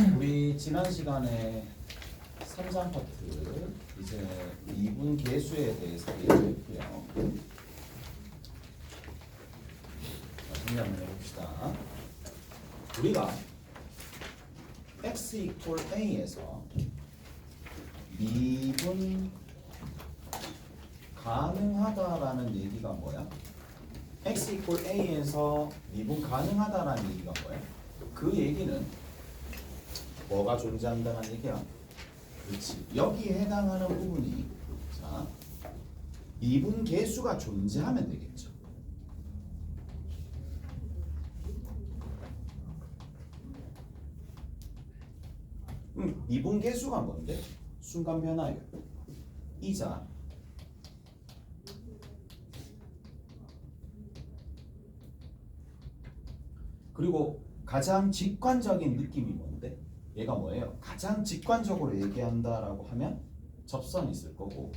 우리 지난 시간에 3장 파트 이제 미분 계수에 대해서 얘기했고요. 정리 한번 해봅시다. 우리가 x equal a에서 미분 가능하다라는 얘기가 뭐야? x equal a에서 미분 가능하다라는 얘기가 뭐야? 그 얘기는 뭐가 존재한다는 얘기야? 그렇지. 여기에 해당하는 부분이 자 미분 계수가 존재하면 되겠죠. 미분 계수가 뭔데? 순간 변화율 이자 그리고 가장 직관적인 느낌이 뭔데? 얘가 뭐예요? 가장 직관적으로 얘기한다라고 하면 접선이 있을 거고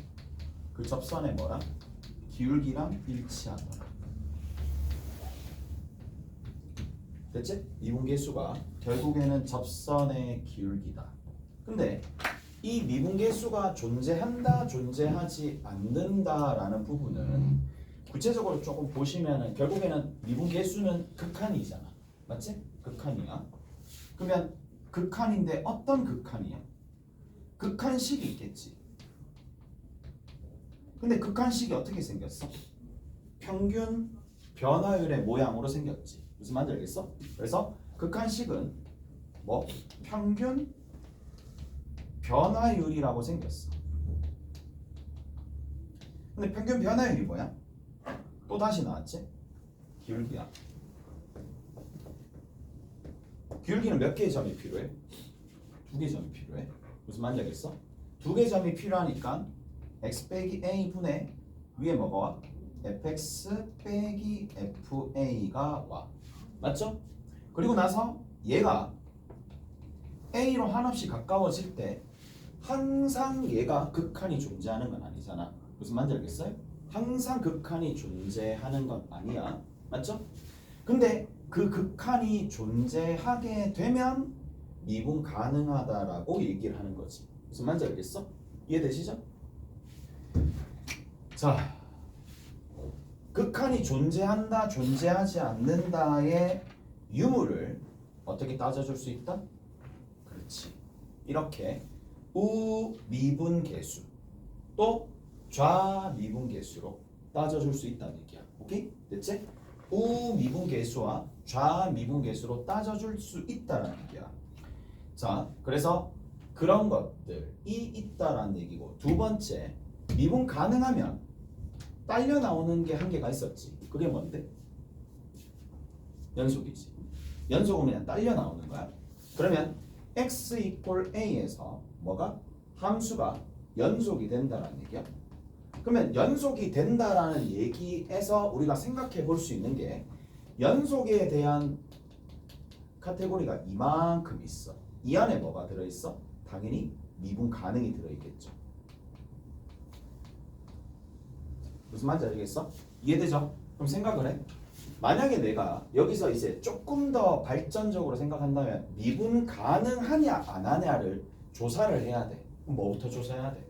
그 접선에 뭐랑? 기울기랑 일치하더라. 됐지? 미분계수가 결국에는 접선의 기울기다. 근데 이 미분계수가 존재한다, 존재하지 않는다라는 부분은 구체적으로 조금 보시면은 결국에는 미분계수는 극한이잖아. 맞지? 극한이야. 그러면 극한인데 어떤 극한이야? 극한식이 있겠지. 근데 극한식이 어떻게 생겼어? 평균 변화율의 모양으로 생겼지. 무슨 말인지 알겠어? 그래서 극한식은 뭐 평균 변화율이라고 생겼어. 근데 평균 변화율이 뭐야? 또 다시 나왔지? 기울기야. 기울기는 몇 개의 점이 필요해? 2개의 점이 필요해. 무슨 말인지 알겠어? 2개의 점이 필요하니까 x 빼기 a 분의 위에 뭐가 와? fx 빼기 fa가 와. 맞죠? 그리고 나서 얘가 a로 한없이 가까워질 때 항상 얘가 극한이 존재하는 건 아니잖아. 무슨 말인지 알겠어요? 항상 극한이 존재하는 건 아니야. 맞죠? 근데 그 극한이 존재하게 되면 미분 가능하다라고 얘기를 하는 거지. 무슨 말인지 알겠어? 이해되시죠? 자, 극한이 존재한다, 존재하지 않는다의 유무를 어떻게 따져줄 수 있다? 그렇지. 이렇게 우미분계수 또 좌미분계수로 따져줄 수 있다는 얘기야. 오케이? 됐지? 우미분계수와 좌미분계수로 따져줄 수 있다는 얘기야. 자, 그래서 그런 것들이 있다라는 얘기고, 두 번째, 미분 가능하면 딸려 나오는 게 한 개가 있었지. 그게 뭔데? 연속이지. 연속은 그냥 딸려 나오는 거야. 그러면 x equal a에서 뭐가? 함수가 연속이 된다라는 얘기야. 그러면 연속이 된다라는 얘기에서 우리가 생각해 볼 수 있는 게 연속에 대한 카테고리가 이만큼 있어. 이 안에 뭐가 들어있어? 당연히 미분 가능이 들어있겠죠. 무슨 말인지 알겠어? 이해되죠? 그럼 생각을 해. 만약에 내가 여기서 이제 조금 더 발전적으로 생각한다면 미분 가능하냐 안 하냐를 조사를 해야 돼. 그럼 뭐부터 조사해야 돼?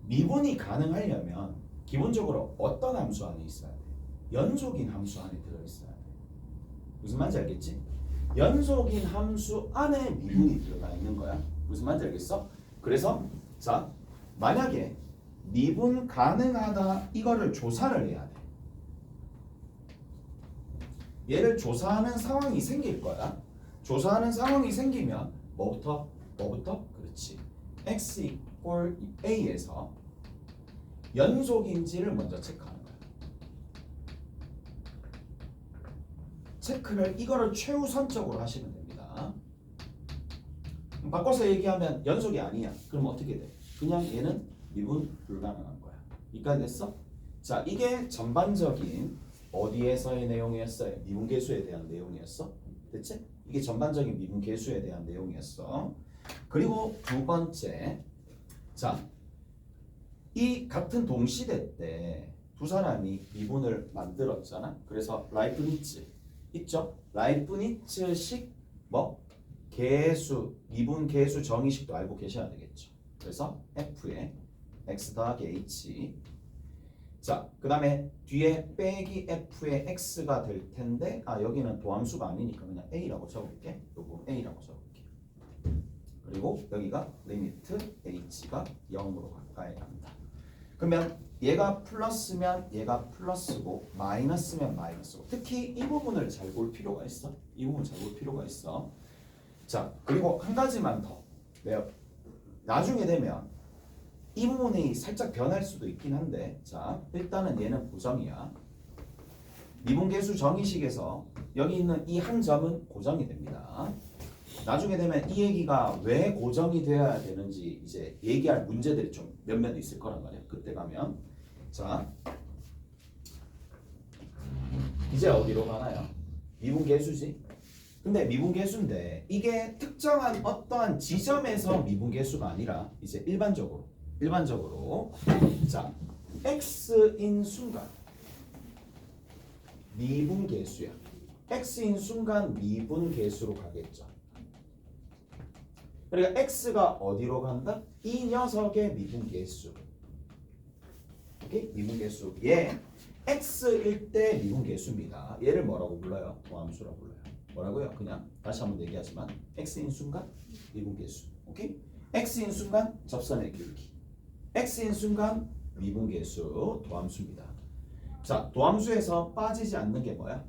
미분이 가능하려면 기본적으로 어떤 함수 안에 있어야 돼? 연속인 함수 안에 들어있어야 돼. 무슨 말인지 알겠지? 연속인 함수 안에 미분이 들어가 있는 거야. 무슨 말인지 알겠어? 그래서 자, 만약에 미분 가능하다 이거를 조사를 해야 돼. 얘를 조사하는 상황이 생길 거야. 조사하는 상황이 생기면 뭐부터? 그렇지. x equal a에서 연속인지를 먼저 체크하는 거야. 체크를 이거를 최우선적으로 하시면 됩니다. 바꿔서 얘기하면 연속이 아니야. 그럼 어떻게 돼? 그냥 얘는 미분 불가능한 거야. 이까지 됐어? 자, 이게 전반적인 어디에서의 내용이었어요? 미분계수에 대한 내용이었어. 됐지? 이게 전반적인 미분계수에 대한 내용이었어. 그리고 두 번째, 자, 이 같은 동시대 때 두 사람이 미분을 만들었잖아. 그래서 라이프니츠 있죠? 라이프니츠식 뭐 계수, 미분계수 정의식도 알고 계셔야 되겠죠. 그래서 f에 x 더하기 h. 자, 그 다음에 뒤에 빼기 f의 x가 될 텐데, 여기는 도함수가 아니니까 그냥 a라고 적을게. 요거 a라고 적을게. 그리고 여기가 리미트 h가 0으로 가까이 갑니다. 그러면 얘가 플러스면 얘가 플러스고 마이너스면 마이너스고, 특히 이 부분을 잘 볼 필요가 있어. 이 부분 잘 볼 필요가 있어. 자, 그리고 한 가지만 더. 나중에 되면 이 부분이 살짝 변할 수도 있긴 한데, 자, 일단은 얘는 고정이야. 미분계수 정의식에서 여기 있는 이 한 점은 고정이 됩니다. 나중에 되면 이 얘기가 왜 고정이 되어야 되는지 이제 얘기할 문제들이 좀 몇몇 있을 거란 말이야. 그때 가면. 자, 이제 어디로 가나요? 미분계수지. 근데 미분계수인데 이게 특정한 어떠한 지점에서 미분계수가 아니라 이제 일반적으로 자, x인 순간 미분계수야. x인 순간 미분계수로 가겠죠. 그러니까 x가 어디로 간다? 이 녀석의 미분계수. 오케이? 미분계수. 얘 x일 때 미분계수입니다. 얘를 뭐라고 불러요? 도함수라고 불러요. 뭐라고요? 그냥 다시 한번 얘기하지만 x인 순간 미분계수. 오케이? x인 순간 접선의 기울기. x인 순간 미분계수 도함수입니다. 자, 도함수에서 빠지지 않는 게 뭐야?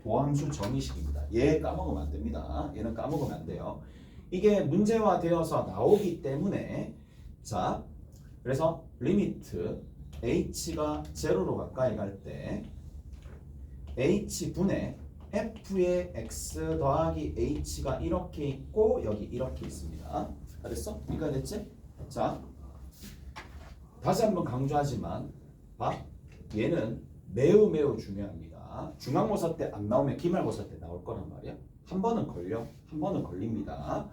도함수 정의식입니다. 얘 까먹으면 안 됩니다. 얘는 까먹으면 안 돼요. 이게 문제화되어서 나오기 때문에, 자, 그래서 리미트 h가 제로로 가까이 갈 때 h분의 f의 x 더하기 h가 이렇게 있고 여기 이렇게 있습니다. 알았어? 이거 됐지? 자, 다시 한번 강조하지만 봐, 얘는 매우 중요합니다. 중간고사 때 안 나오면 기말고사 때 나올 거란 말이야. 한 번은 걸립니다.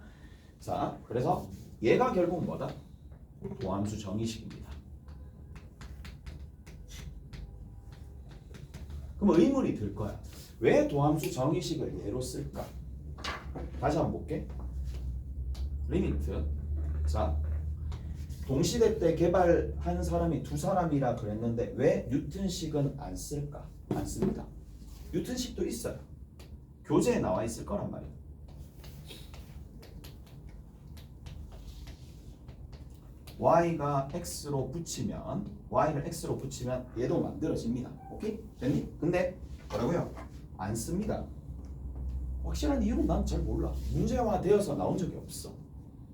자, 그래서 얘가 결국 뭐다? 도함수 정의식입니다. 그럼 의문이 들 거야. 왜 도함수 정의식을 얘로 쓸까? 다시 한번 볼게. 리미트. 자, 동시대 때 개발한 사람이 두 사람이라 그랬는데 왜 뉴턴식은 안 쓸까? 안 씁니다. 뉴턴식도 있어요. 교재에 나와 있을 거란 말이에요. y가 x로 붙이면, y를 x로 붙이면 얘도 만들어집니다. 오케이? 됐니? 근데 뭐라고요? 안 씁니다. 확실한 이유는 난 잘 몰라. 문제화 되어서 나온 적이 없어.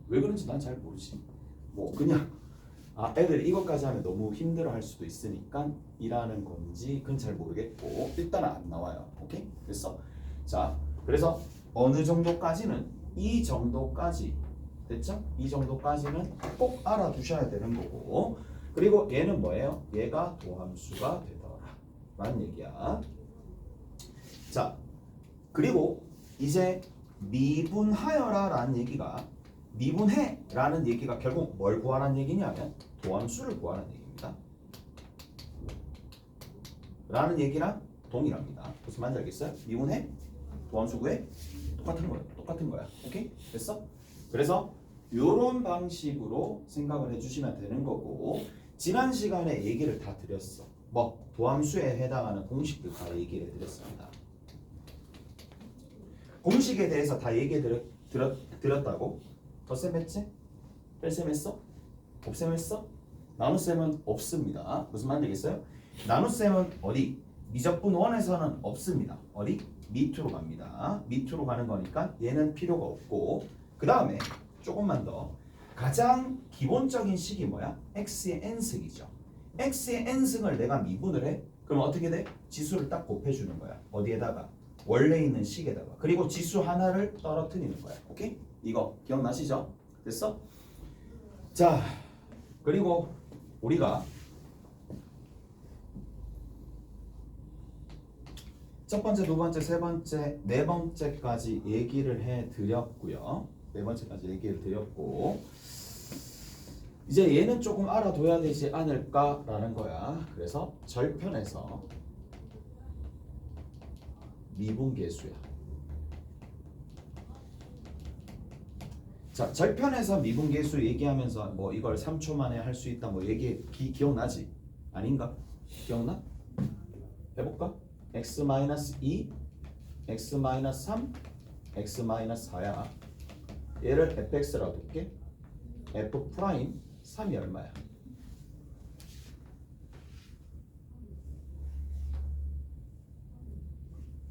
왜 그런지 난 잘 모르지. 뭐 그냥 애들이 이것까지 하면 너무 힘들어할 수도 있으니까 이라는 건지 그건 잘 모르겠고 일단은 안 나와요. 오케이? 됐어? 자, 그래서 어느 정도까지는 이 정도까지 됐죠? 이 정도까지는 꼭 알아두셔야 되는 거고, 그리고 얘는 뭐예요? 얘가 도함수가 되더라 라는 얘기야. 자, 그리고 이제 미분하여라 라는 얘기가, 미분해 라는 얘기가 결국 뭘 구하라는 얘기냐면 도함수를 구하라는 얘기입니다. 라는 얘기랑 동일합니다. 무슨 말인지 알겠어요? 미분해, 도함수 구해, 똑같은 거야. 오케이? 됐어? 그래서 이런 방식으로 생각을 해주시면 되는 거고, 지난 시간에 얘기를 다 드렸어. 뭐 도함수에 해당하는 공식들 다 얘기를 드렸습니다. 공식에 대해서 다 얘기 드렸다고? 덧셈 했지? 뺄셈 했어? 곱셈 했어? 나눗셈은 없습니다. 무슨 말인지 알겠어요? 나눗셈은 어디? 미적분 1에서는 없습니다. 어디? 밑으로 갑니다. 밑으로 가는 거니까 얘는 필요가 없고, 그 다음에 조금만 더, 가장 기본적인 식이 뭐야? x의 n승이죠. x의 n승을 내가 미분을 해? 그럼 어떻게 돼? 지수를 딱 곱해주는 거야. 어디에다가? 원래 있는 식에다가. 그리고 지수 하나를 떨어뜨리는 거야. 오케이? 이거 기억나시죠? 됐어? 자, 그리고 우리가 첫 번째, 두 번째, 세 번째, 네 번째까지 얘기를 해드렸고요. 네 번째까지 얘기를 드렸고, 이제 얘는 조금 알아둬야 되지 않을까라는 거야. 그래서 절편에서 미분계수야. 자, 절편에서 미분계수 얘기하면서 뭐 이걸 3초 만에 할 수 있다 뭐 얘기 기억나지? 아닌가? 기억나? 해볼까? x-2, x-3, x-4야. 얘를 fx라고 둘게. f 프라임 3이 얼마야?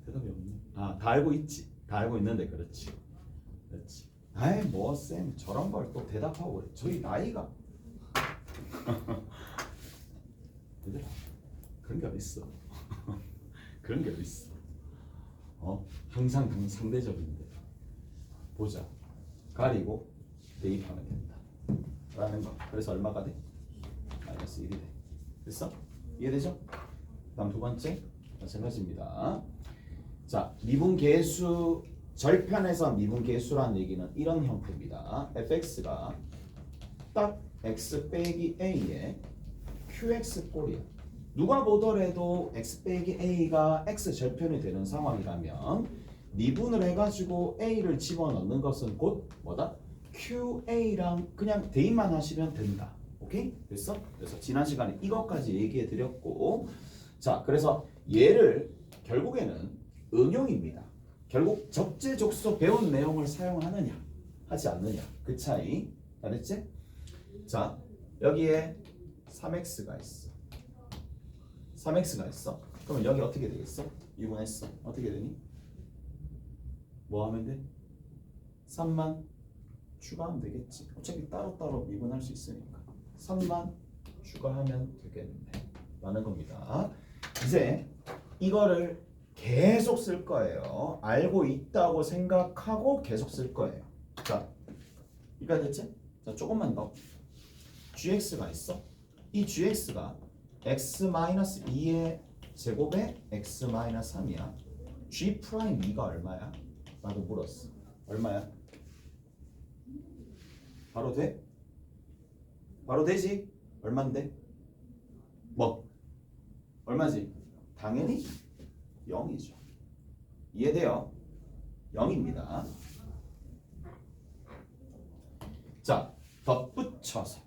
대답이 없네. 아, 다 알고 있지. 다 알고 있는데 그렇지. 그렇지. 아이 뭐 쌤 저런 걸 또 대답하고 그래. 저희 나이가 얘들아 그런 게 어딨어. 그런 게 어딨어. 항상 상대적인데 보자. 가리고 대입하면 된다 라는 거. 그래서 얼마가 돼? 마이너스 1이 돼. 됐어? 이해되죠? 다음 두 번째 마찬가지입니다. 자, 미분계수 절편에서 미분계수라는 얘기는 이런 형태입니다. fx가 딱 x 빼기 a에 qx 꼴이야. 누가 보더라도 x 빼기 a가 x 절편이 되는 상황이라면 미분을 해가지고 a를 집어넣는 것은 곧 뭐다? qa랑 그냥 대입만 하시면 된다. 오케이? 됐어? 그래서 지난 시간에 이것까지 얘기해 드렸고, 자, 그래서 얘를 결국에는 응용입니다. 결국 적재적소 배운 내용을 사용하느냐 하지 않느냐 그 차이. 알았지? 자, 여기에 3x가 있어. 3x가 있어. 그러면 여기 어떻게 되겠어? 미분했어. 어떻게 되니? 뭐 하면 돼? 3만 추가하면 되겠지. 어차피 따로따로 미분할 수 있으니까 3만 추가하면 되겠네 라는 겁니다. 이제 이거를 계속 쓸 거예요. 알고 있다고 생각하고 계속 쓸 거예요. 자, 이거 됐지? 자, 조금만 더. gx가 있어. 이 gx가 x-2의 제곱에 x-3이야. g 프라임 2가 얼마야? 라고 물었어. 얼마야? 바로 돼? 바로 되지? 얼만데? 뭐? 얼마지? 당연히 0이죠. 이해돼요? 0입니다. 자, 덧붙여서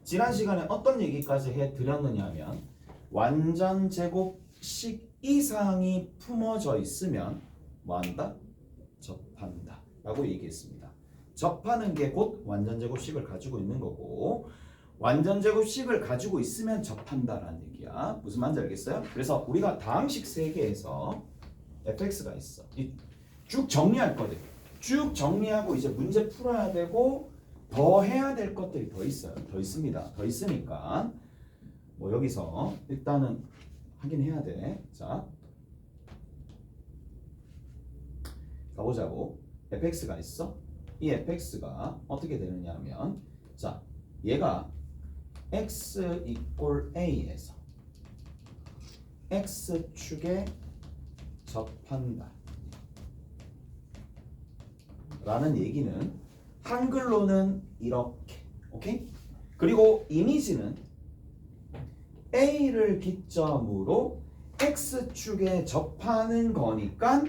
지난 시간에 어떤 얘기까지 해드렸느냐 하면 완전 제곱식 이상이 품어져 있으면 뭐한다? 접한다 라고 얘기했습니다. 접하는 게 곧 완전 제곱식을 가지고 있는 거고, 완전 제곱식을 가지고 있으면 접한다라는 얘기야. 무슨 말인지 알겠어요? 그래서 우리가 다음식 세계에서 fx가 있어. 쭉 정리할 거들. 쭉 정리하고 이제 문제 풀어야 되고 더 해야 될 것들이 더 있어요. 더 있습니다. 더 있으니까 뭐 여기서 일단은 하긴 해야 돼. 자, 가보자고. fx가 있어. 이 fx가 어떻게 되느냐 하면, 자, 얘가 x 이꼴 a에서 x축에 접한다 라는 얘기는 한글로는 이렇게. 오케이? 그리고 이미지는 a를 기점으로 x축에 접하는 거니까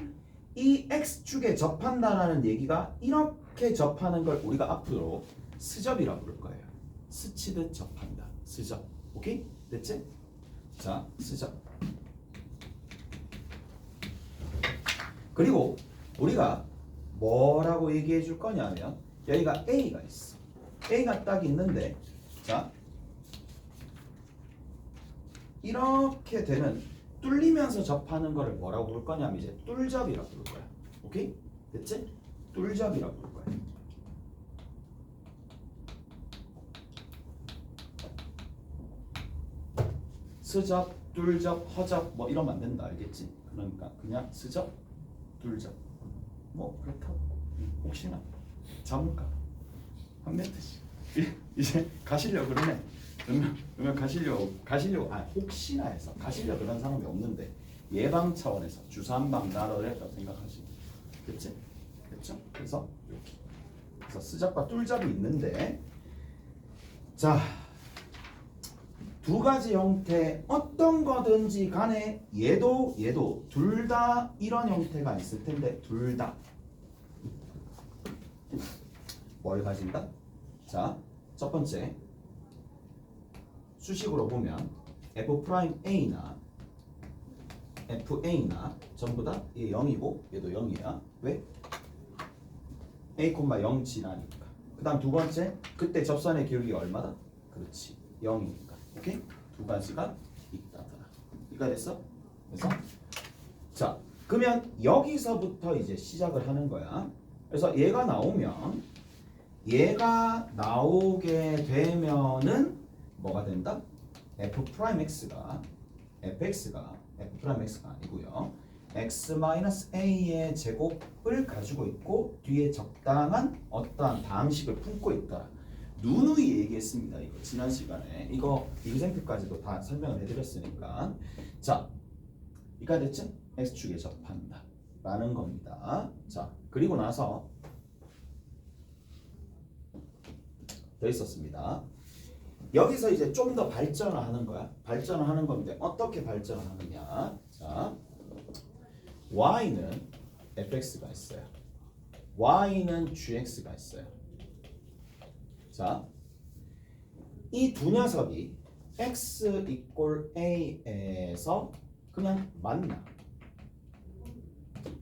이 x축에 접한다라는 얘기가 이렇게 접하는 걸 우리가 앞으로 스접이라고 부를 거예요. 스치듯 접한다. 스접. 오케이? 됐지? 자, 스접. 그리고 우리가 뭐라고 얘기해 줄 거냐면 여기가 A가 있어. A가 딱 있는데, 자, 이렇게 되는 뚫리면서 접하는 거를 뭐라고 부를 거냐면 이제 뚫접이라고 부를 거야. 오케이? 됐지? 뚫접이라고 부를 거야. 스접, 뚫접, 허접 뭐 이러면 안 된다. 알겠지? 그러니까 그냥 스접, 뚫접 뭐 그렇다고. 혹시나 자문가 한 멘트씩 이제 가시려고 그러네. 그러면 가시려고 혹시나 해서 가시려고 그런 사람이 없는데 예방 차원에서 주사 한 방 나르랬다고 생각하시고. 됐지? 됐죠? 그래서 이렇게. 그래서 스접과 뚫접이 있는데, 자, 두 가지 형태 어떤 거든지 간에 얘도 둘 다 이런 형태가 있을 텐데, 둘 다 뭘 가진다? 자, 첫 번째 수식으로 보면 F'A나 FA나 전부 다 얘 0이고 얘도 0이야. 왜? A, 0 지나니까. 그 다음 두 번째, 그때 접선의 기울기가 얼마다? 그렇지, 0이니까. 오케이? 두 가지가 있다더라. 이해가 됐어? 그래서 자, 그러면 여기서부터 이제 시작을 하는 거야. 그래서 얘가 나오게 되면은 뭐가 된다? F'X가 fx가 F'X가 아니고요. x-a의 제곱을 가지고 있고 뒤에 적당한 어떠한 방식을 품고 있다. 누누이 얘기했습니다. 이거 지난 시간에 이거 example까지도 다 설명을 해드렸으니까. 자, 이까 됐죠? x축에 접한다 라는 겁니다. 자, 그리고 나서 더 있었습니다. 여기서 이제 좀 더 발전을 하는 거야. 발전을 하는 건데 어떻게 발전을 하느냐. 자, y는 fx가 있어요. y는 gx가 있어요. 자, 이 두 녀석이 x = a에서 그냥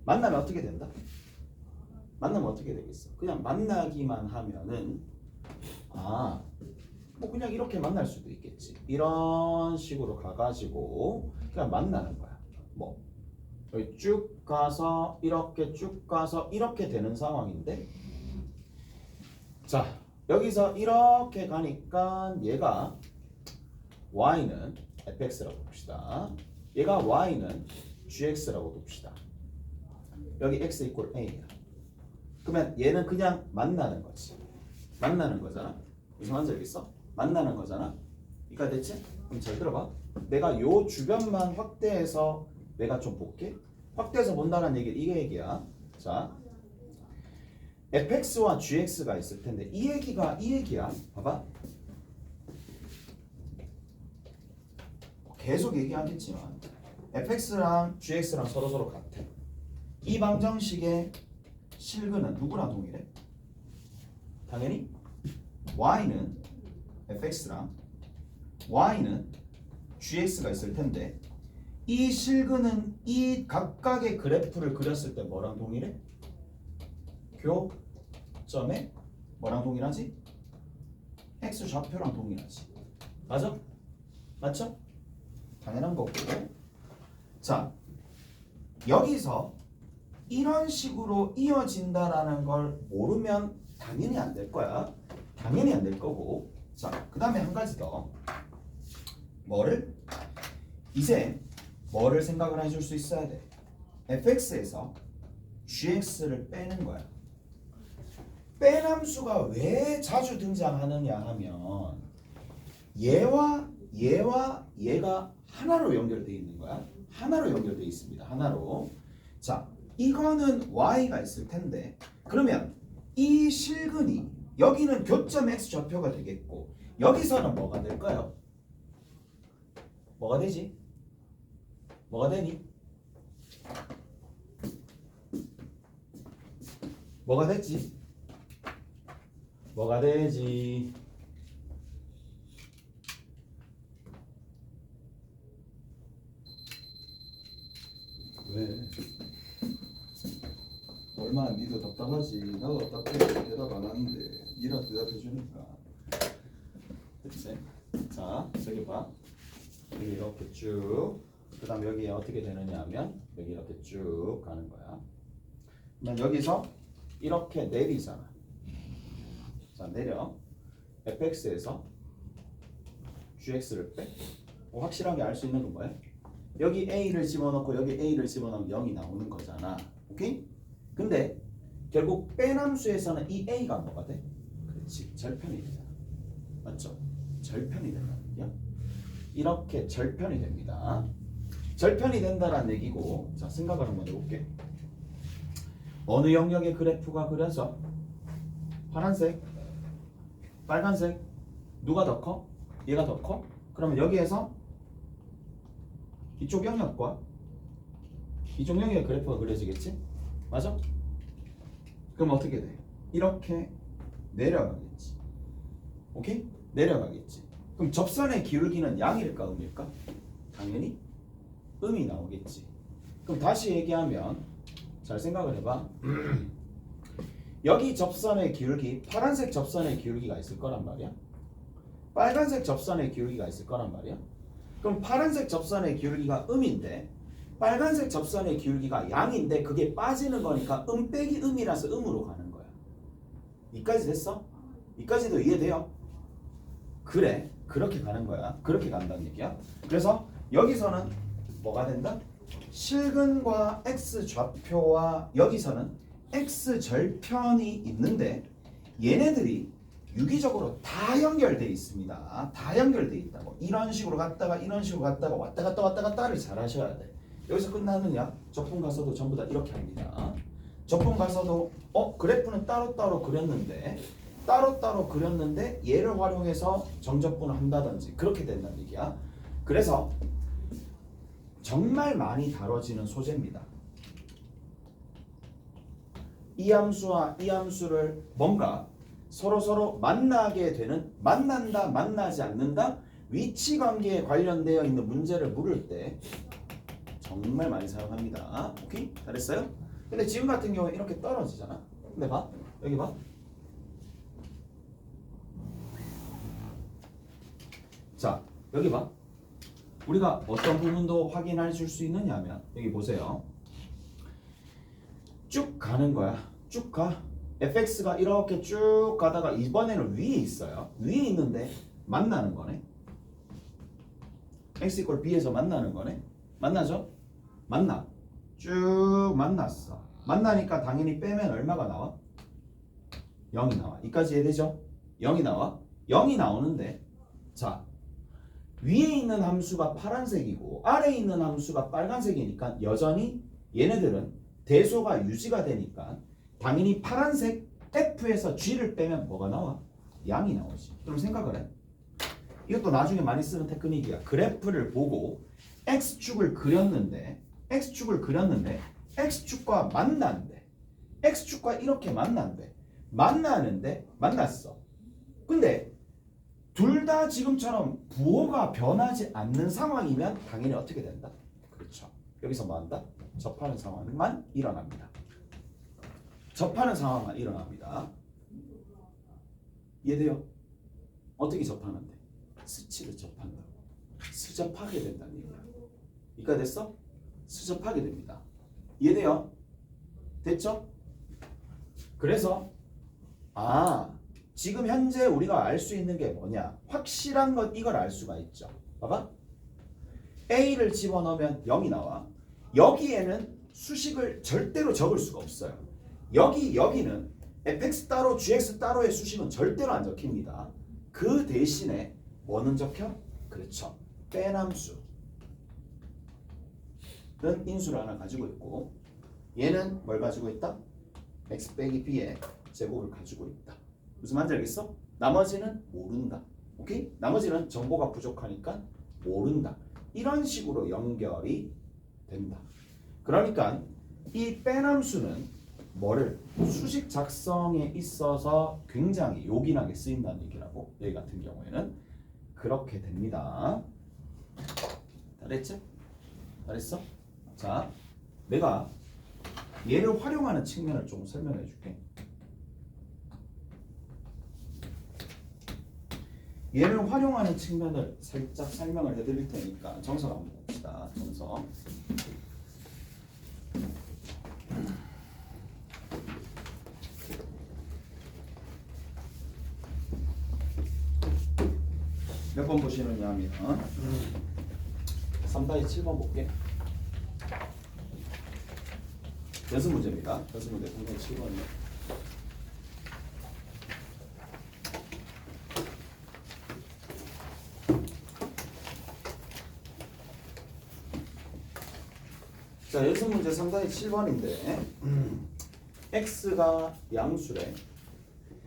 만나면 어떻게 된다? 만나면 어떻게 되겠어? 그냥 만나기만 하면은 뭐 그냥 이렇게 만날 수도 있겠지. 이런 식으로 가가지고 그냥 만나는 거야. 뭐 여기 쭉 가서 이렇게 쭉 가서 이렇게 되는 상황인데, 자, 여기서 이렇게 가니까 얘가 y는 fx라고 봅시다. 얘가 y는 gx라고 봅시다. 여기 x = a야. 그러면 얘는 그냥 만나는 거지. 만나는 거잖아. 무슨 말인지 알겠어? 만나는 거잖아. 이까 됐지? 그럼 잘 들어봐. 내가 요 주변만 확대해서 내가 좀 볼게. 확대해서 본다는 얘기, 이게 얘기야. 자, fx와 gx가 있을 텐데 이 얘기야. 봐봐. 계속 얘기하겠지만 fx랑 gx랑 서로 같아. 이 방정식의 실근은 누구랑 동일해? 당연히 y는 fx랑 y는 gx가 있을 텐데 이 실근은 이 각각의 그래프를 그렸을 때 뭐랑 동일해? 교점에 뭐랑 동일하지? x 좌표랑 동일하지. 맞아? 맞죠? 당연한 거고. 자, 여기서 이런 식으로 이어진다라는 걸 모르면 당연히 안 될 거야. 당연히 안 될 거고. 자, 그 다음에 한 가지 더. 이제 뭐를 생각을 해줄 수 있어야 돼? fx에서 gx를 빼는 거야. 뺀 함수가 왜 자주 등장하느냐 하면 얘와 얘가 하나로 연결되어 있는 거야. 하나로 연결되어 있습니다. 하나로. 자, 이거는 y가 있을 텐데 그러면 이 실근이 여기는 교점 x 좌표가 되겠고 여기서는 뭐가 될까요? 뭐가 되지? 뭐가 되니? 뭐가 됐지? 뭐가 되지? 왜? 얼마나 니도 답답하지. 나도 답답해 대답 안 하는데 니라도 대답해 주니까. 그치? 자, 저기 봐. 여기 이렇게 쭉. 그 다음 여기 어떻게 되느냐 하면 여기 이렇게 쭉 가는 거야. 그러면 여기서 이렇게 내리잖아. 자, 내려. fx에서 gx를 빼. 확실하게 알 수 있는 건 뭐야? 여기 a를 집어넣고 여기 a를 집어넣으면 0이 나오는 거잖아. 오케이? 근데 결국 뺀 함수에서는 이 a가 뭐가 돼? 그렇지, 절편이 되잖아. 맞죠? 절편이 된다는요. 이렇게 절편이 됩니다. 절편이 된다라는 얘기고, 자, 생각을 한번 해볼게. 어느 영역의 그래프가 그려져? 파란색, 빨간색, 누가 더 커? 얘가 더 커? 그러면 여기에서 이쪽 영역과 이쪽 영역의 그래프가 그려지겠지? 맞아? 그럼 어떻게 돼? 이렇게 내려가겠지. 오케이? 내려가겠지. 그럼 접선의 기울기는 양일까 음일까? 당연히 음이 나오겠지. 그럼 다시 얘기하면 잘 생각을 해봐. 여기 접선의 기울기, 파란색 접선의 기울기가 있을 거란 말이야. 빨간색 접선의 기울기가 있을 거란 말이야. 그럼 파란색 접선의 기울기가 음인데 빨간색 접선의 기울기가 양인데 그게 빠지는 거니까 음 빼기 음이라서 음으로 가는 거야. 이까지 됐어? 이까지도 이해돼요? 그래, 그렇게 가는 거야. 그렇게 간다는 얘기야. 그래서 여기서는 뭐가 된다? 실근과 x 좌표와 여기서는 x 절편이 있는데 얘네들이 유기적으로 다 연결돼 있습니다. 다 연결돼 있다고. 이런 식으로 갔다가 이런 식으로 갔다가 왔다 갔다 왔다 갔다를 잘 하셔야 돼. 여기서 끝나느냐? 적분 가서도 전부 다 이렇게 합니다. 적분 가서도 그래프는 따로따로 그렸는데 얘를 활용해서 정적분을 한다든지 그렇게 된다는 얘기야. 그래서 정말 많이 다뤄지는 소재입니다. 이 함수와 이 함수를 뭔가 서로 만나게 되는, 만난다 만나지 않는다 위치 관계에 관련되어 있는 문제를 물을 때 정말 많이 사용합니다. 오케이? 잘했어요? 근데 지금 같은 경우에 이렇게 떨어지잖아. 근데 봐, 여기 봐. 자, 여기 봐. 우리가 어떤 부분도 확인해 줄 수 있느냐 하면 여기 보세요. 쭉 가는 거야. 쭉 가. fx가 이렇게 쭉 가다가 이번에는 위에 있어요. 위에 있는데 만나는 거네. x = b에서 만나는 거네. 만나죠? 만나. 쭉 만났어. 만나니까 당연히 빼면 얼마가 나와? 0이 나와. 이까지 이해되죠? 0이 나와. 0이 나오는데 자, 위에 있는 함수가 파란색이고 아래에 있는 함수가 빨간색이니까 여전히 얘네들은 대소가 유지가 되니까 당연히 파란색 F에서 G를 빼면 뭐가 나와? 양이 나오지. 그럼 생각을 해. 이것도 나중에 많이 쓰는 테크닉이야. 그래프를 보고 X축을 그렸는데 X축과 만난대. X축과 이렇게 만난대. 만났어. 근데 둘 다 지금처럼 부호가 변하지 않는 상황이면 당연히 어떻게 된다? 그렇죠. 여기서 뭐 한다? 접하는 상황만 일어납니다. 접하는 상황만 일어납니다. 이해돼요? 어떻게 접하는데? 스치를 접한다고. 스접하게 된다는 얘기야. 이까 됐어? 스접하게 됩니다. 이해돼요? 됐죠? 그래서 지금 현재 우리가 알 수 있는 게 뭐냐? 확실한 건 이걸 알 수가 있죠. 봐봐. A를 집어넣으면 0이 나와. 여기에는 수식을 절대로 적을 수가 없어요. 여기는 fx 따로 gx 따로의 수식은 절대로 안 적힙니다. 그 대신에 뭐는 적혀? 그렇죠. 빼남수는 인수를 하나 가지고 있고 얘는 뭘 가지고 있다? x 빼기 b의 제곱을 가지고 있다. 무슨 말인지 알겠어? 나머지는 모른다. 오케이? 나머지는 정보가 부족하니까 모른다. 이런 식으로 연결이 된다. 그러니까 이 빼남수는 뭐를 수식 작성에 있어서 굉장히 요긴하게 쓰인다는 얘기라고. 여기 같은 경우에는 그렇게 됩니다. 잘했지? 잘했어? 자, 내가 얘를 활용하는 측면을 좀 설명해 줄게. 얘를 활용하는 측면을 살짝 설명을 해드릴 테니까 정석 한번 봅시다. 정석. 몇 번 보시느냐 하면 3-7번 볼게. 연습 문제입니다. 연습 문제 3-7번이요. 자, 연습 문제 3-7번인데 x가 양수래.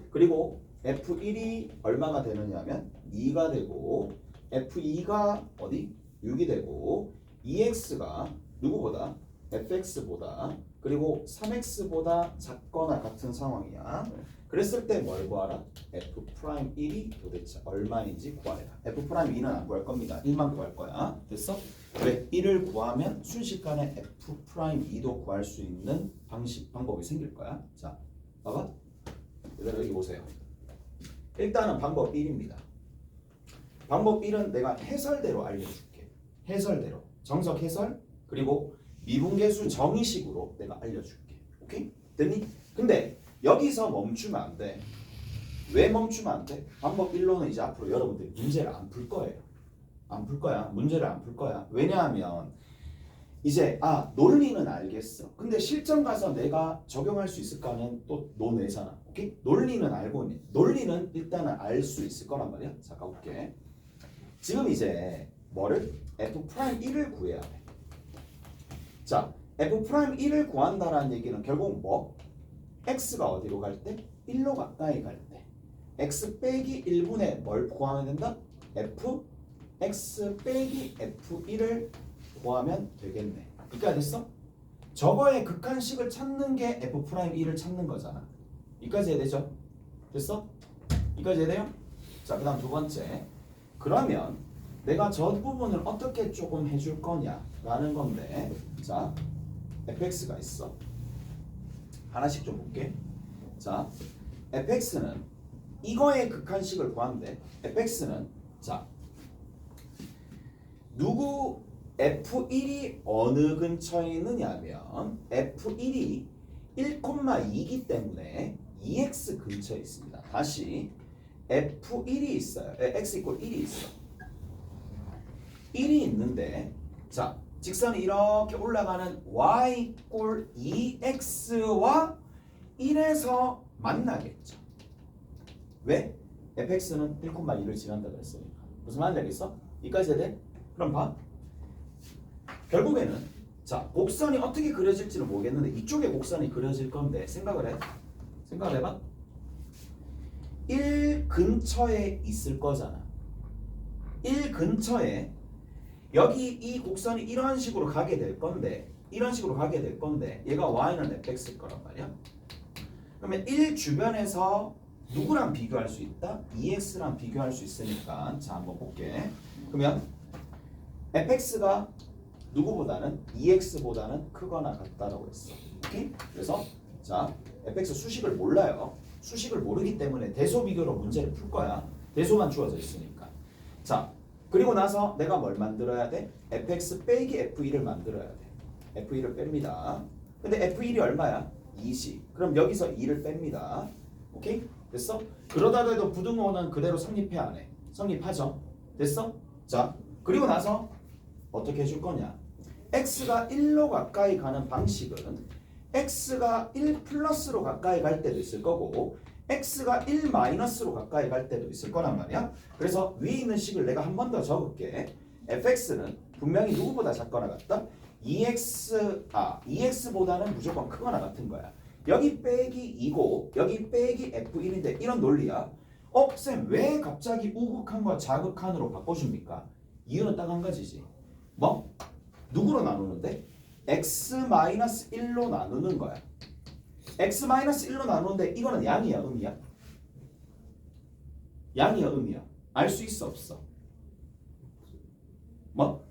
그리고 f1이 얼마가 되느냐 하면 2가 되고 f2가 어디? 6이 되고 2x가 누구보다? fx보다 그리고 3x보다 작거나 같은 상황이야. 그랬을 때 뭘 구하라? f'1이 도대체 얼마인지 구하라. f'2는 안 구할 겁니다. 1만 구할 거야. 됐어? 왜? 1을 구하면 순식간에 f'2도 구할 수 있는 방법이 생길 거야. 자, 봐봐. 얘들아 여기 보세요. 일단은 방법 1입니다. 방법 1은 내가 해설대로 알려줄게. 해설대로. 정석 해설 그리고 미분계수 정의식으로 내가 알려줄게. 오케이? 됐니? 근데 여기서 멈추면 안 돼. 왜 멈추면 안 돼? 방법 1로는 이제 앞으로 여러분들이 문제를 안 풀 거예요. 안 풀 거야. 문제를 안 풀 거야. 왜냐하면 이제 논리는 알겠어. 근데 실전 가서 내가 적용할 수 있을까는 또 논외잖아. 오케이? 논리는 알고 있니? 논리는 일단은 알 수 있을 거란 말이야. 자, 가볼게. 지금 이제 뭐를? f'1을 구해야 돼. 자, f'1을 구한다라는 얘기는 결국 뭐? x가 어디로 갈 때? 1로 가까이 갈 때. x 빼기 1분의 뭘 구하면 된다? x 빼기 f1을 구하면 되겠네. 이까지 됐어? 저거의 극한식을 찾는 게 f'1을 찾는 거잖아. 이까지 해야 되죠? 됐어? 이까지 해야 돼요? 자, 그 다음 두 번째. 그러면 내가 저 부분을 어떻게 조금 해줄 거냐라는 건데, 자, fx가 있어. 하나씩 좀 볼게. 자, fx는 이거의 극한식을 구하는데, fx는 자, 누구 f1이 어느 근처에 있느냐면 f1이 1,2이기 때문에 2x 근처에 있습니다. 다시 f1이 있어요. x = 1이 있어. 1이 있는데 자, 직선이 이렇게 올라가는 y = 2x와 1에서 만나겠죠. 왜? fx는 1,2를 지난다 그랬으니까. 무슨 말인지 알겠어? 이까지 해야 돼? 그럼 봐. 결국에는 자, 곡선이 어떻게 그려질지는 모르겠는데 이쪽에 곡선이 그려질 건데 생각을 해. 생각을 해봐. 1 근처에 있을 거잖아. 1 근처에 여기 이 곡선이 이런 식으로 가게 될 건데 이런 식으로 가게 될 건데 얘가 y는 fx일 거란 말이야. 그러면 1 주변에서 누구랑 비교할 수 있다? 2x랑 비교할 수 있으니까 자, 한번 볼게. 그러면 fx가 누구보다는 2x보다는 크거나 같다라고 했어. 오케이? 그래서 자, fx 수식을 몰라요. 수식을 모르기 때문에 대소 비교로 문제를 풀 거야. 대소만 주어져 있으니까. 자, 그리고 나서 내가 뭘 만들어야 돼? fx 빼기 f1을 만들어야 돼. f1을 뺍니다. 근데 f1이 얼마야? 2지. 그럼 여기서 2를 뺍니다. 오케이? 됐어? 그러다가도 부등호는 그대로 성립해 안 해? 성립하죠? 됐어? 자, 그리고 나서 어떻게 해줄 거냐? x가 1로 가까이 가는 방식은 x가 1 플러스로 가까이 갈 때도 있을 거고 x가 1 마이너스로 가까이 갈 때도 있을 거란 말이야. 그래서 위에 있는 식을 내가 한 번 더 적을게. fx는 분명히 누구보다 작거나 같다? 2x보다는 무조건 크거나 같은 거야. 여기 빼기 2고 여기 빼기 f1인데 이런 논리야. 쌤, 왜 갑자기 우극한과 자극한으로 바꿔줍니까? 이유는 딱 한 가지지. 뭐? 누구로 나누는데? x-1로 나누는 거야. x-1로 나누는데 이거는 양이야, 음이야? 양이야, 음이야? 알 수 있어, 없어? 뭐?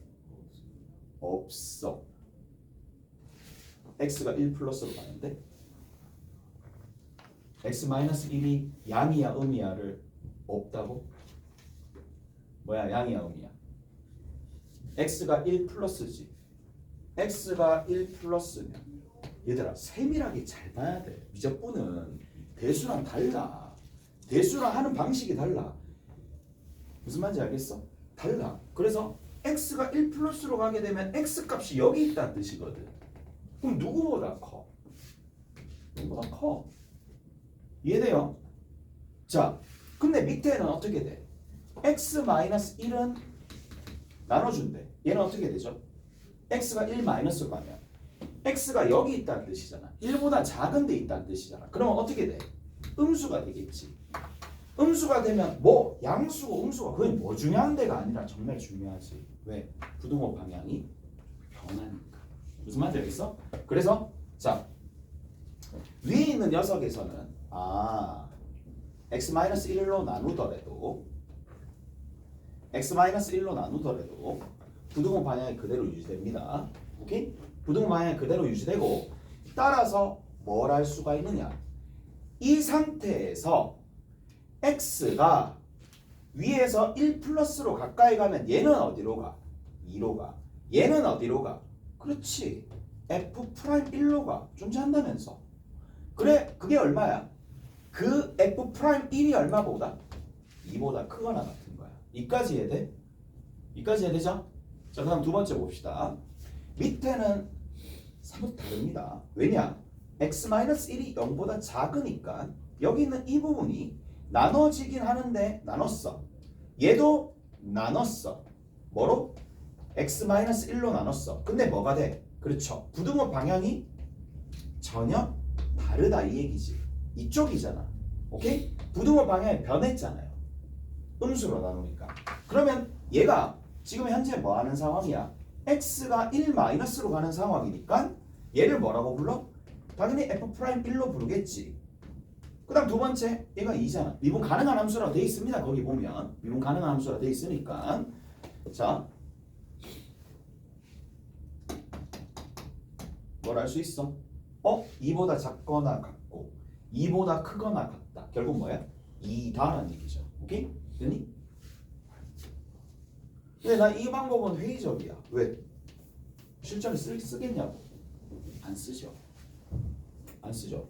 없어. x가 1 플러스로 가는데 x-1이 양이야, 음이야를 없다고? 뭐야, 양이야, 음이야? x가 1 플러스지. x가 1 플러스면 얘들아 세밀하게 잘 봐야 돼. 미적분은 대수랑 달라. 대수랑 하는 방식이 달라. 무슨 말인지 알겠어? 달라. 그래서 x가 1 플러스로 가게 되면 x 값이 여기 있다는 뜻이거든. 그럼 누구보다 커? 누구보다 커. 이해돼요? 자, 근데 밑에는 어떻게 돼? x-1은 나눠준대. 얘는 어떻게 되죠? x가 1 마이너스로 가면 x가 여기 있다는 뜻이잖아. 1보다 작은 데 있다는 뜻이잖아. 그러면 어떻게 돼? 음수가 되겠지. 음수가 되면 뭐 양수고 음수가 그게 뭐 중요한 데가 아니라 정말 중요하지. 왜? 부등호 방향이 변하니까. 무슨 말인지 알겠어? 그래서 자, 위에 있는 녀석에서는 x-1로 나누더라도 x-1로 나누더라도 부등호 방향이 그대로 유지됩니다. 오케이? 부등호 방향이 그대로 유지되고 따라서 뭘 할 수가 있느냐? 이 상태에서 x가 위에서 1 플러스로 가까이 가면 얘는 어디로 가? 2로 가. 얘는 어디로 가? 그렇지. f'1로 가. 존재한다면서. 그래, 그게 얼마야? 그 f'1이 얼마보다? 2보다 크거나 같은 거야. 이까지 이해돼? 이까지 이해되죠? 자, 그 다음 두 번째 봅시다. 밑에는 사뭇 다릅니다. 왜냐? x-1이 0보다 작으니까 여기 있는 이 부분이 나눠지긴 하는데 나눴어. 얘도 나눴어. 뭐로? x-1로 나눴어. 근데 뭐가 돼? 그렇죠. 부등호 방향이 전혀 다르다 이 얘기지. 이쪽이잖아. 오케이? 부등호 방향이 변했잖아요. 음수로 나누니까. 그러면 얘가 지금 현재 뭐 하는 상황이야? x가 1-로 가는 상황이니까 얘를 뭐라고 불러? 당연히 f'1로 부르겠지. 그 다음 두 번째 얘가 2잖아. 미분 가능한 함수라고 돼 있습니다. 거기 보면 미분 가능한 함수라고 돼 있으니까 자 뭘 알 수 있어? 2보다 작거나 같고 2보다 크거나 같다. 결국 뭐야? 2다라는 얘기죠. 오케이? 됐니? 근데 나 이 방법은 회의적이야. 왜? 실전에 쓰겠냐고. 안 쓰죠. 안 쓰죠.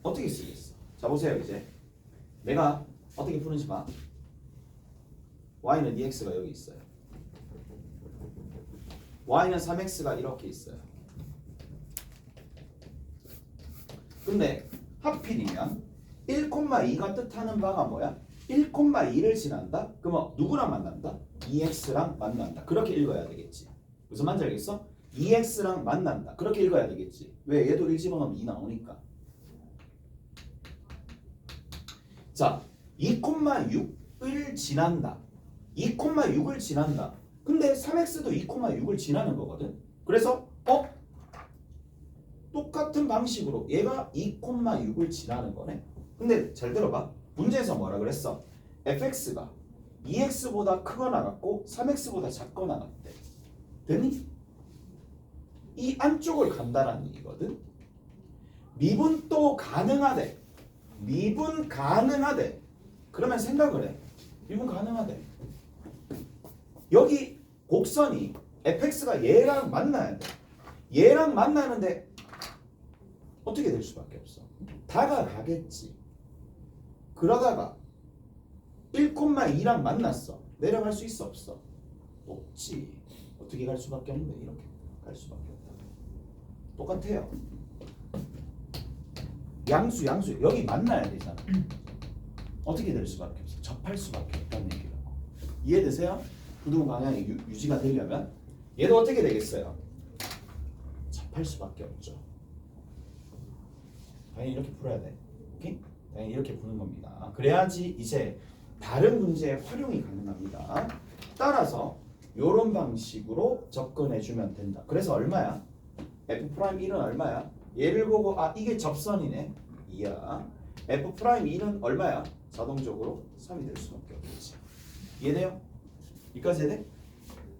어떻게 쓰겠어? 자 보세요 이제 내가 어떻게 푸는지 봐. y는 2x가 여기 있어요. y는 3x가 이렇게 있어요. 근데 하필이면 1,2가 뜻하는 바가 뭐야? 1,2를 지난다? 그러면 누구랑 만난다? 2x랑 만난다. 그렇게 읽어야 되겠지. 무슨 말인지 알겠어? 2x랑 만난다. 그렇게 읽어야 되겠지. 왜? 얘도 1 집어넣으면 2 나오니까. 자, 2,6을 지난다. 2,6을 지난다. 근데 3x도 2,6을 지나는 거거든. 그래서 똑같은 방식으로 얘가 2,6을 지나는 거네. 근데 잘 들어봐. 문제에서 뭐라 그랬어? fx가 2x보다 크거나 같고 3x보다 작거나 같대. 됐니? 이 안쪽을 간다는 얘기거든. 미분도 가능하대. 미분 가능하대. 그러면 생각을 해. 미분 가능하대. 여기 곡선이 fx가 얘랑 만나야 돼. 얘랑 만나는데 어떻게 될 수밖에 없어. 다가가겠지. 그러다가 1,2랑 만났어. 내려갈 수 있어 없어? 없지. 어떻게 갈 수밖에 없는데 이렇게 갈 수밖에 없다. 똑같아요. 양수 여기 만나야 되잖아. 어떻게 될 수밖에 없어. 접할 수밖에 없다는 얘기라고. 이해되세요? 부등호 방향이 유지가 되려면 얘도 어떻게 되겠어요? 접할 수밖에 없죠. 당연히 이렇게 풀어야 돼. 오케이? 당연히 이렇게 푸는 겁니다. 그래야지 이제 다른 문제에 활용이 가능합니다. 따라서 이런 방식으로 접근해주면 된다. 그래서 얼마야? f'1은 얼마야? 얘를 보고 이게 접선이네. 2야. f'1은 얼마야? 자동적으로 3이 될 수밖에 없겠지. 이해돼요? 여기까지 이해돼?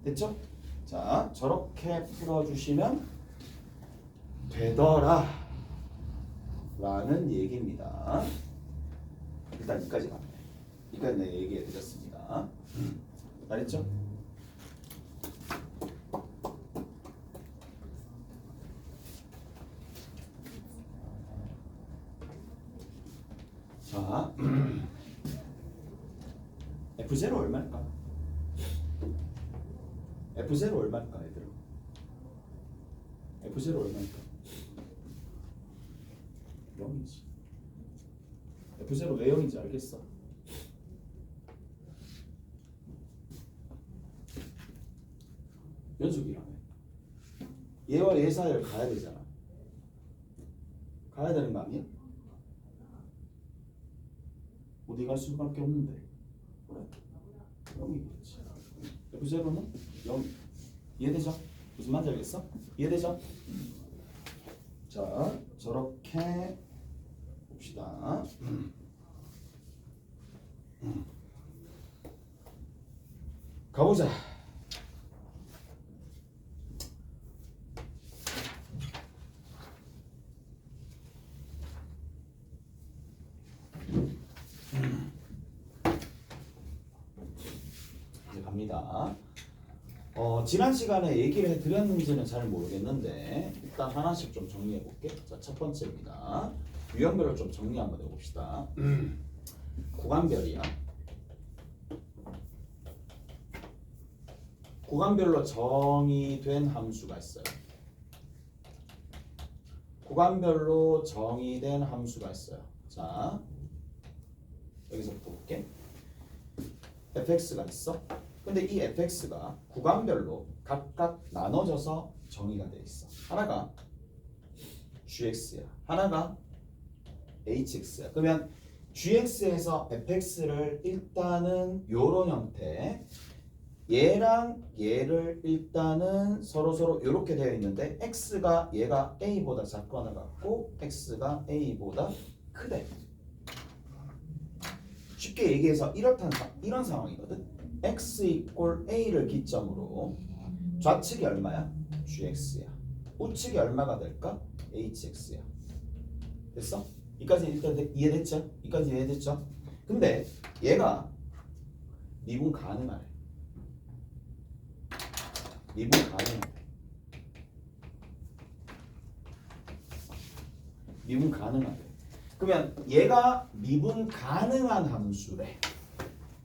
됐죠? 자, 저렇게 풀어주시면 되더라 라는 얘기입니다. 일단 여기까지 갔네. 여기까지 내가 얘기해 드렸습니다. 알겠죠? 자, F0 얼마일까? F0 얼마일까 얘들아? F0 얼마일까? 0이지. F0 왜 0인지 알겠어? 연속이라며. 얘와 얘 사이를 가야 되잖아. 가야 되는 거 아니야? 어디 갈 수밖에 없는데. 그래. 0이겠지. F0는 0. 이해되죠? 무슨 말인지 알겠어? 이해되죠? 자. 자, 저렇게 봅시다. 가보자. 이제 갑니다. 지난 시간에 얘기를 해드렸는지는 잘 모르겠는데 일단 하나씩 좀 정리해 볼게. 자, 첫 번째입니다. 유형별로 좀 정리 한번 해봅시다. 구간별이야. 구간별로 정의된 함수가 있어요. 구간별로 정의된 함수가 있어요. 자, 여기서부터 볼게. fx가 있어. 근데 이 fx가 구간별로 각각 나눠져서 정의가 돼 있어. 하나가 gx야. 하나가 hx야. 그러면 gx에서 fx를 일단은 요런 형태, 얘랑 얘를 일단은 서로 이렇게 되어 있는데 x가 얘가 a보다 작거나 같고 x가 a보다 크대. 쉽게 얘기해서 이런 상황이거든. x 이꼴 a를 기점으로 좌측이 얼마야? gx야. 우측이 얼마가 될까? hx야. 됐어? 이까지 일단 이해됐죠? 이까지 이해됐죠? 근데 얘가 미분 가능하래. 미분 가능하래. 미분 가능하래. 그러면 얘가 미분 가능한 함수래.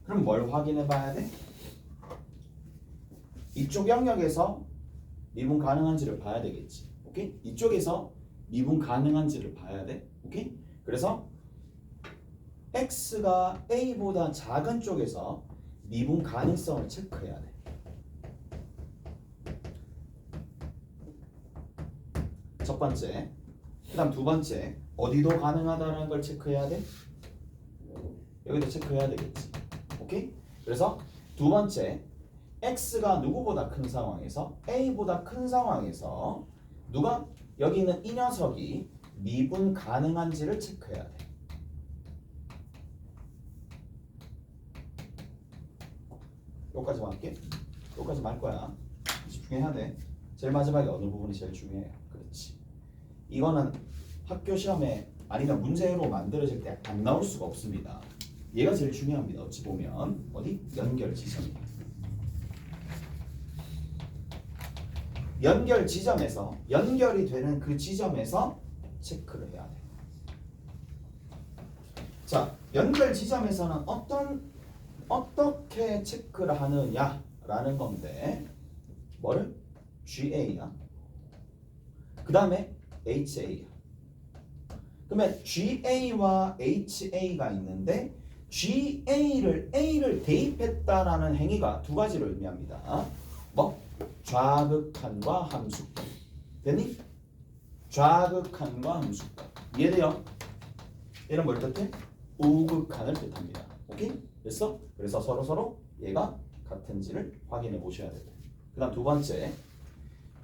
그럼 뭘 확인해 봐야 돼? 이쪽 영역에서 미분 가능한지를 봐야 되겠지. 오케이? 이쪽에서 미분 가능한지를 봐야 돼. 오케이? 그래서 x가 a보다 작은 쪽에서 미분 가능성을 체크해야 돼. 첫 번째. 그다음 두 번째. 어디도 가능하다는 걸 체크해야 돼? 여기도 체크해야 되겠지. 오케이? 그래서 두 번째, x가 누구보다 큰 상황에서 a보다 큰 상황에서 누가 여기 있는 이 녀석이 미분 가능한지를 체크해야 돼. 여기까지만 할게. 여기까지만 할 거야. 집중해야 돼. 제일 마지막에 어느 부분이 제일 중요해요. 그렇지. 이거는 학교 시험에 아니면 문제로 만들어질 때 안 나올 수가 없습니다. 얘가 제일 중요합니다. 어찌 보면 어디? 연결 지점. 연결 지점에서 연결이 되는 그 지점에서 체크를 해야 돼. 자, 연결 지점에서는 어떻게 체크를 하느냐라는 건데 뭐를? GA야. 그 다음에 HA야. 그러면 GA와 HA가 있는데 GA를 A를 대입했다라는 행위가 두 가지를 의미합니다. 뭐? 좌극한과 함수권. 됐니? 좌극한과 함수권. 이해돼요? 얘는 뭘 뜻해? 우극한을 뜻합니다. 오케이? 됐어? 그래서 서로 얘가 같은지를 확인해 보셔야 돼요. 그 다음 두 번째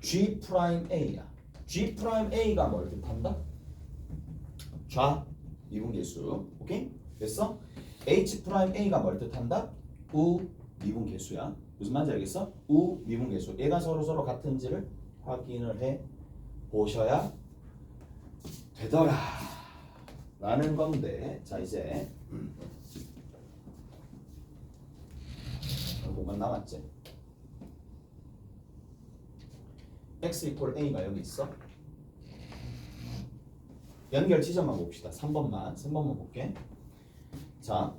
G'A야. G'A가 뭘 뜻한다? 좌 미분계수. 오케이? 됐어? H'A가 뭘 뜻한다? 우 미분계수야. 무슨 말인지 알겠어? 우 미분계수. 얘가 서로 같은지를 확인을 해 보셔야 되더라 라는 건데, 자 이제 공간 남았지? x 이퀄 a가 여기 있어. 연결 지점만 봅시다. 3번만 볼게. 자,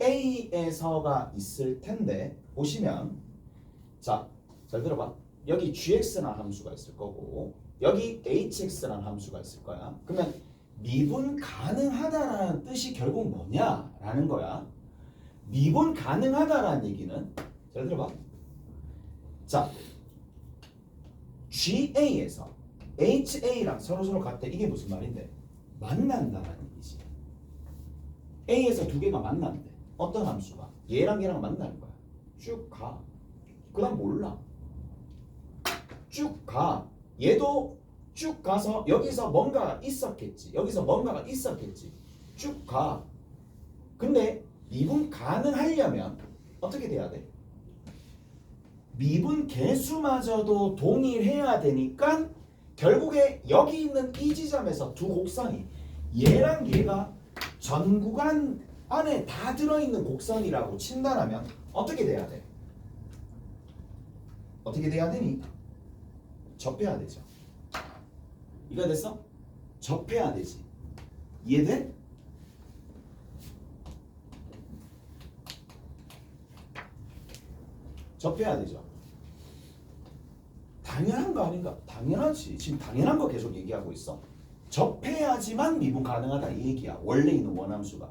A에서가 있을 텐데 보시면, 자, 잘 들어봐. 여기 gx라는 함수가 있을 거고 여기 hx라는 함수가 있을 거야. 그러면 미분 가능하다라는 뜻이 결국 뭐냐라는 거야. 미분 가능하다라는 얘기는, 잘 들어봐. 자, GA에서 HA랑 서로 같대. 이게 무슨 말인데? 만난다라는 얘기지. A에서 두 개가 만난대. 어떤 함수가? 얘랑 얘랑 만나는 거야. 쭉 가. 그 다음 몰라. 쭉 가. 얘도 쭉 가서 여기서 뭔가가 있었겠지. 여기서 뭔가가 있었겠지. 쭉 가. 근데 미분 가능하려면 어떻게 돼야 돼? 미분 개수마저도 동일해야 되니까 결국에 여기 있는 이 지점에서 두 곡선이 얘랑 얘가 전 구간 안에 다 들어있는 곡선이라고 친다라면 어떻게 돼야 돼? 어떻게 돼야 되니? 접해야 되죠. 이거 됐어? 접해야 되지. 이해돼? 접해야 되죠. 당연한 거 아닌가? 당연하지. 지금 당연한 거 계속 얘기하고 있어. 접해야지만 미분 가능하다 이 얘기야. 원래 있는 원함수가.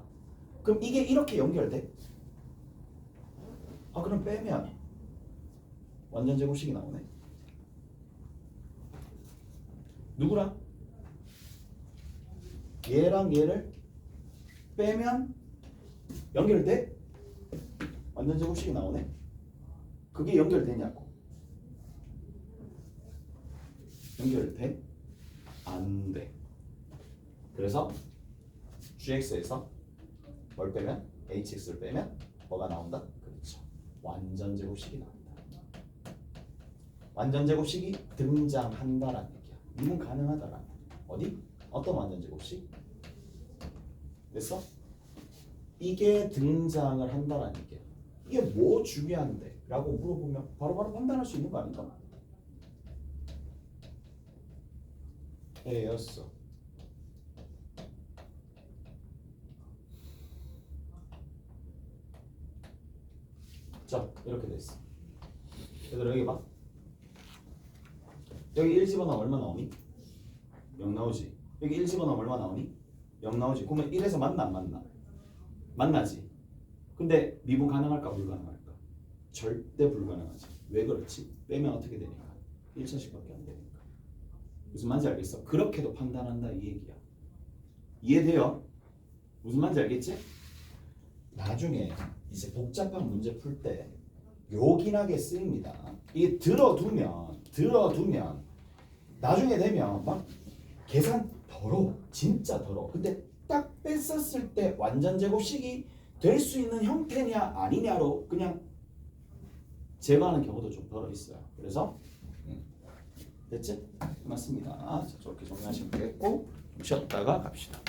그럼 이게 이렇게 연결돼? 아 그럼 빼면 완전 제곱식이 나오네. 누구랑? 얘랑 얘를 빼면 연결돼? 완전 제곱식이 나오네. 그게 연결되냐고. 연결돼? 안 돼. 그래서 gx에서 뭘 빼면? hx를 빼면 뭐가 나온다? 그렇죠. 완전 제곱식이 나온다. 완전 제곱식이 등장한다라는 얘기야. 미분 가능하다라는. 어디? 어떤 완전 제곱식? 됐어? 이게 등장을 한다라는 얘기야. 이게 뭐 중요한데? 라고 물어보면 바로바로 판단할 수 있는 거 아닌가? A였어. 자, 이렇게 됐어. 얘들아 여기 봐. 여기 1 집어넣으면 얼마 나오니? 0 나오지. 여기 1 집어넣으면 얼마 나오니? 0 나오지. 그러면 1에서 만나 안 만나? 만나지. 근데 미분 가능할까 불가능할까? 절대 불가능하지. 왜 그렇지? 빼면 어떻게 되니까? 1차식밖에 안 되니까. 무슨 말인지 알겠어? 그렇게도 판단한다 이 얘기야. 이해돼요? 무슨 말인지 알겠지? 나중에 이제 복잡한 문제 풀 때 요긴하게 쓰입니다. 이게 들어두면 나중에 되면 막 계산 더러워. 진짜 더러워. 근데 딱 뺐었을 때 완전 제곱식이 될 수 있는 형태냐 아니냐로 그냥 제거하는 경우도 좀 덜어 있어요. 그래서 됐지? 맞습니다. 자, 저렇게 정리하시면 되겠고 좀 쉬었다가 갑시다.